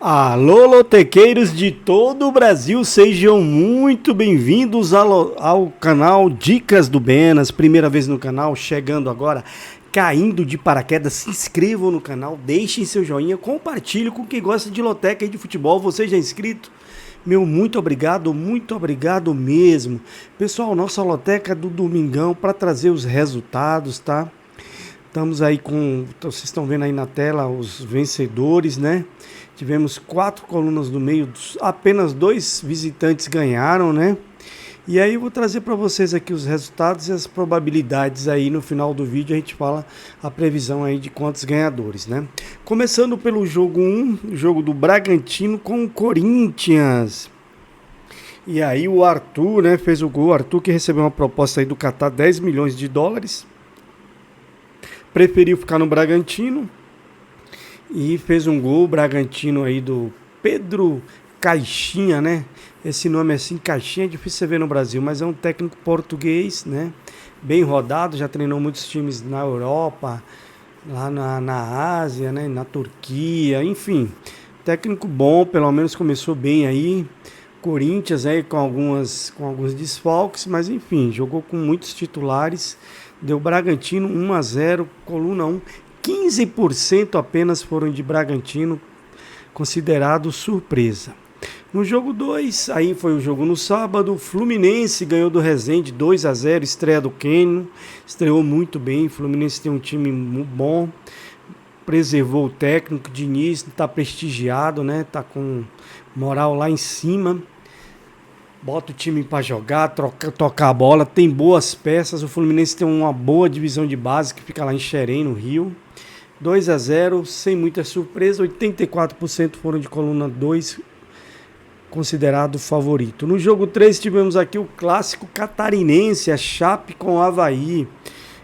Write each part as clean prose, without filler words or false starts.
Alô, lotequeiros de todo o Brasil, sejam muito bem-vindos ao canal Dicas do Benas. Primeira vez no canal, chegando agora, caindo de paraquedas, se inscrevam no canal, deixem seu joinha, compartilhem com quem gosta de loteca e de futebol. Você já é inscrito? Meu muito obrigado mesmo. Pessoal, nossa loteca do Domingão para trazer os resultados, tá? Estamos aí vocês estão vendo aí na tela os vencedores, né? Tivemos 4 colunas no meio, apenas 2 visitantes ganharam, né? E aí eu vou trazer para vocês aqui os resultados e as probabilidades aí no final do vídeo. A gente fala a previsão aí de quantos ganhadores, né? Começando pelo jogo 1, o jogo do Bragantino com o Corinthians. E aí o Arthur, né, fez o gol. O Arthur, que recebeu uma proposta aí do Catar, 10 milhões de dólares. Preferiu ficar no Bragantino e fez um gol. Bragantino aí do Pedro Caixinha, né? Esse nome assim, Caixinha, é difícil você ver no Brasil, mas é um técnico português, né? Bem rodado, já treinou muitos times na Europa, lá na Ásia, né? Na Turquia, enfim. Técnico bom, pelo menos começou bem aí. Corinthians aí com alguns desfalques, mas enfim, jogou com muitos titulares. Deu Bragantino 1-0, coluna 1. 15% apenas foram de Bragantino, considerado surpresa. No jogo 2, aí foi o jogo no sábado, Fluminense ganhou do Resende 2-0, estreia do Keno, estreou muito bem. Fluminense tem um time bom, preservou o técnico, Diniz está prestigiado, né? Tá com moral lá em cima. Bota o time para jogar, tocar a bola, tem boas peças. O Fluminense tem uma boa divisão de base que fica lá em Xerém, no Rio. 2-0, sem muita surpresa. 84% foram de coluna 2, considerado favorito. No jogo 3 tivemos aqui o clássico catarinense, a Chape com o Avaí.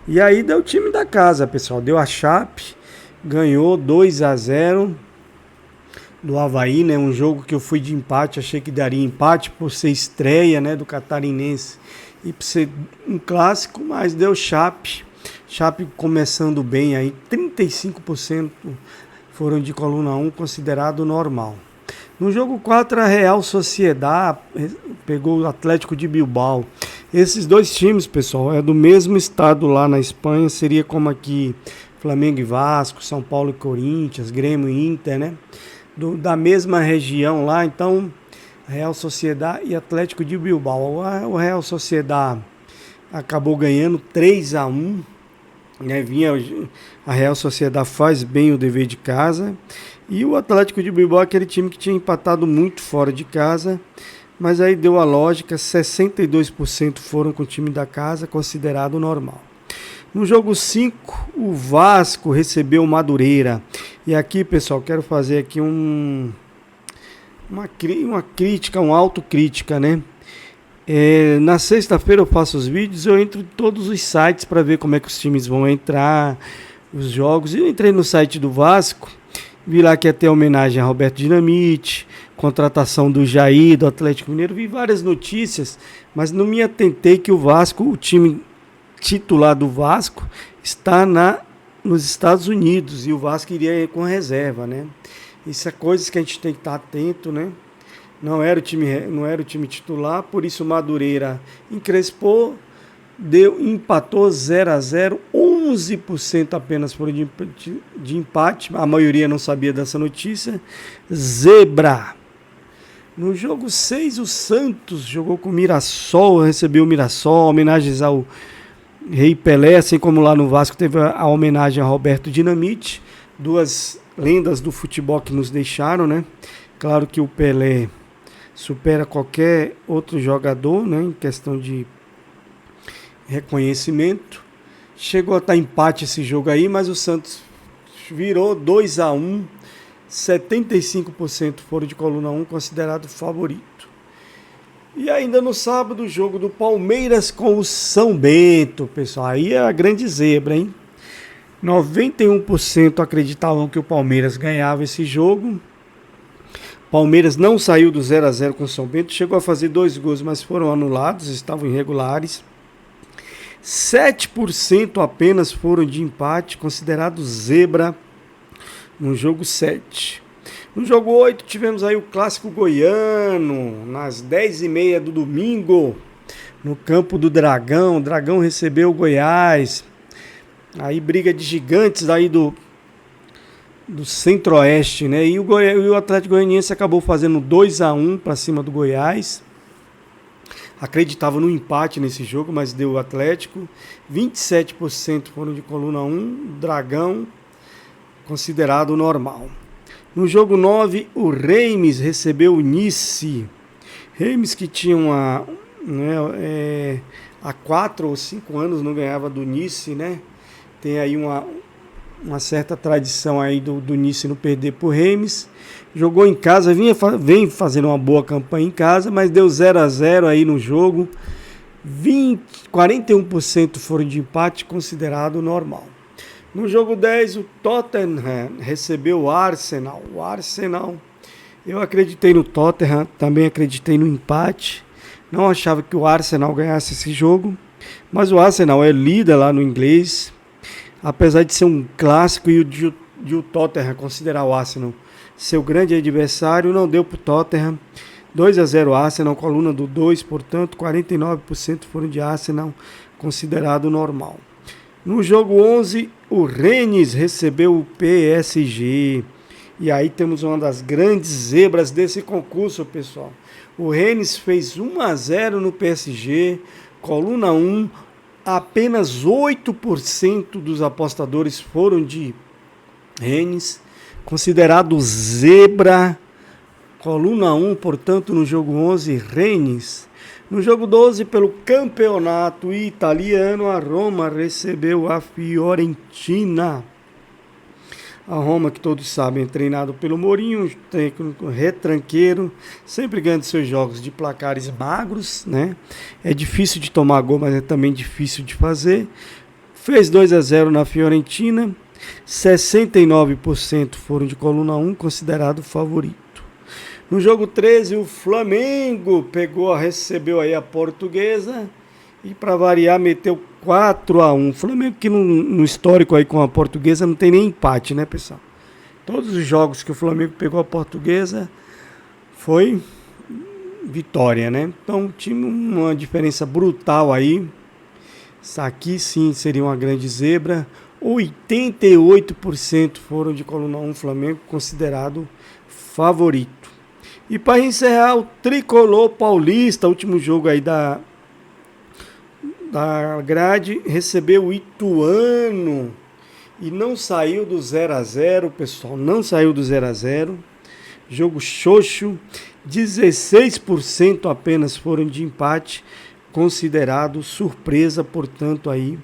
E aí deu o time da casa, pessoal. Deu a Chape, ganhou 2-0. Do Avaí, né? Um jogo que eu fui de empate, achei que daria empate por ser estreia, né, do catarinense e por ser um clássico, mas deu Chape. Chape começando bem aí, 35% foram de coluna 1, considerado normal. No jogo 4, a Real Sociedad pegou o Atlético de Bilbao. Esses dois times, pessoal, é do mesmo estado lá na Espanha, seria como aqui Flamengo e Vasco, São Paulo e Corinthians, Grêmio e Inter, né? Da mesma região lá, então Real Sociedad e Atlético de Bilbao. O Real Sociedad acabou ganhando 3-1, né? A Real Sociedad faz bem o dever de casa, e o Atlético de Bilbao, aquele time que tinha empatado muito fora de casa, mas aí deu a lógica, 62% foram com o time da casa, considerado normal. No jogo 5, o Vasco recebeu o Madureira. E aqui, pessoal, quero fazer aqui uma crítica, uma autocrítica, né? Na sexta-feira eu faço os vídeos, eu entro em todos os sites para ver como é que os times vão entrar, os jogos. E eu entrei no site do Vasco, vi lá que ia ter homenagem a Roberto Dinamite, contratação do Jair, do Atlético Mineiro, vi várias notícias, mas não me atentei que o Vasco, o time titular do Vasco, está nos Estados Unidos, e o Vasco iria ir com reserva, né? Isso é coisas que a gente tem que estar atento, né? Não era o time titular, por isso o Madureira encrespou, empatou 0-0, 11% apenas foram de empate, a maioria não sabia dessa notícia. Zebra. No jogo 6, o Santos jogou com o Mirassol, recebeu o Mirassol, homenagens ao Rei Pelé, assim como lá no Vasco teve a homenagem a Roberto Dinamite, duas lendas do futebol que nos deixaram, né? Claro que o Pelé supera qualquer outro jogador, né, em questão de reconhecimento. Chegou a estar empate esse jogo aí, mas o Santos virou 2-1, 75% foram de coluna 1, considerado favorito. E ainda no sábado, o jogo do Palmeiras com o São Bento, pessoal. Aí é a grande zebra, hein? 91% acreditavam que o Palmeiras ganhava esse jogo. Palmeiras não saiu do 0-0 com o São Bento, chegou a fazer 2 gols, mas foram anulados, estavam irregulares. 7% apenas foram de empate, considerado zebra no jogo 7. No jogo 8 tivemos aí o clássico goiano, nas 10h30 do domingo, no campo do Dragão. O Dragão recebeu o Goiás. Aí briga de gigantes aí do Centro-Oeste, né? E o Atlético Goianiense acabou fazendo 2-1 para cima do Goiás. Acreditava no empate nesse jogo, mas deu o Atlético. 27% foram de coluna 1, Dragão considerado normal. No jogo 9, o Reims recebeu o Nice. Reims que tinha há 4 ou 5 anos não ganhava do Nice, né? Tem aí uma certa tradição aí do Nice não perder por Reims. Jogou em casa, vem fazendo uma boa campanha em casa, mas deu 0-0 aí no jogo. 41% foram de empate, considerado normal. No jogo 10, o Tottenham recebeu o Arsenal. O Arsenal, eu acreditei no Tottenham, também acreditei no empate. Não achava que o Arsenal ganhasse esse jogo, mas o Arsenal é líder lá no inglês. Apesar de ser um clássico e o Tottenham considerar o Arsenal seu grande adversário, não deu para o Tottenham. 2-0 Arsenal, coluna do 2, portanto 49% foram de Arsenal, considerado normal. No jogo 11, o Rennes recebeu o PSG. E aí temos uma das grandes zebras desse concurso, pessoal. O Rennes fez 1-0 no PSG, coluna 1. Apenas 8% dos apostadores foram de Rennes, considerado zebra, coluna 1, portanto, no jogo 11, Rennes. No jogo 12, pelo campeonato italiano, a Roma recebeu a Fiorentina. A Roma, que todos sabem, é treinado pelo Mourinho, técnico retranqueiro, sempre ganha seus jogos de placares magros, né? É difícil de tomar gol, mas é também difícil de fazer. Fez 2-0 na Fiorentina, 69% foram de coluna 1, considerado favorito. No jogo 13, o Flamengo recebeu aí a Portuguesa e, para variar, meteu 4-1. Flamengo que no histórico aí com a Portuguesa não tem nem empate, né, pessoal? Todos os jogos que o Flamengo pegou a Portuguesa foi vitória, né? Então tinha uma diferença brutal aí. Isso aqui sim seria uma grande zebra. 88% foram de coluna 1, Flamengo considerado favorito. E para encerrar, o Tricolor Paulista, último jogo aí da grade, recebeu o Ituano e não saiu do 0-0, pessoal, não saiu do 0-0. Jogo xoxo, 16% apenas foram de empate, considerado surpresa, portanto aí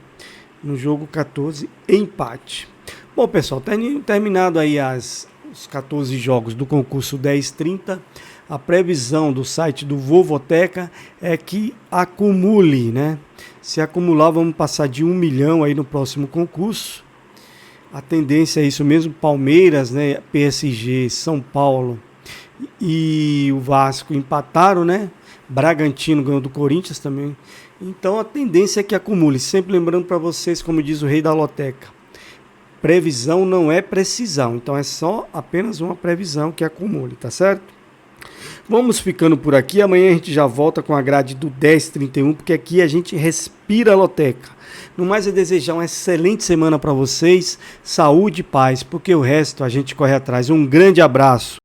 no jogo 14, empate. Bom, pessoal, terminado aí os 14 jogos do concurso 1030, a previsão do site do Vovoteca é que acumule, né? Se acumular, vamos passar de 1 milhão aí no próximo concurso. A tendência é isso mesmo, Palmeiras, né? PSG, São Paulo e o Vasco empataram, né? Bragantino ganhou do Corinthians também. Então a tendência é que acumule. Sempre lembrando para vocês, como diz o rei da loteca, previsão não é precisão. Então é só apenas uma previsão que acumule, tá certo? Vamos ficando por aqui. Amanhã a gente já volta com a grade do 1031, porque aqui a gente respira a loteca. No mais é desejar uma excelente semana para vocês, saúde e paz, porque o resto a gente corre atrás. Um grande abraço.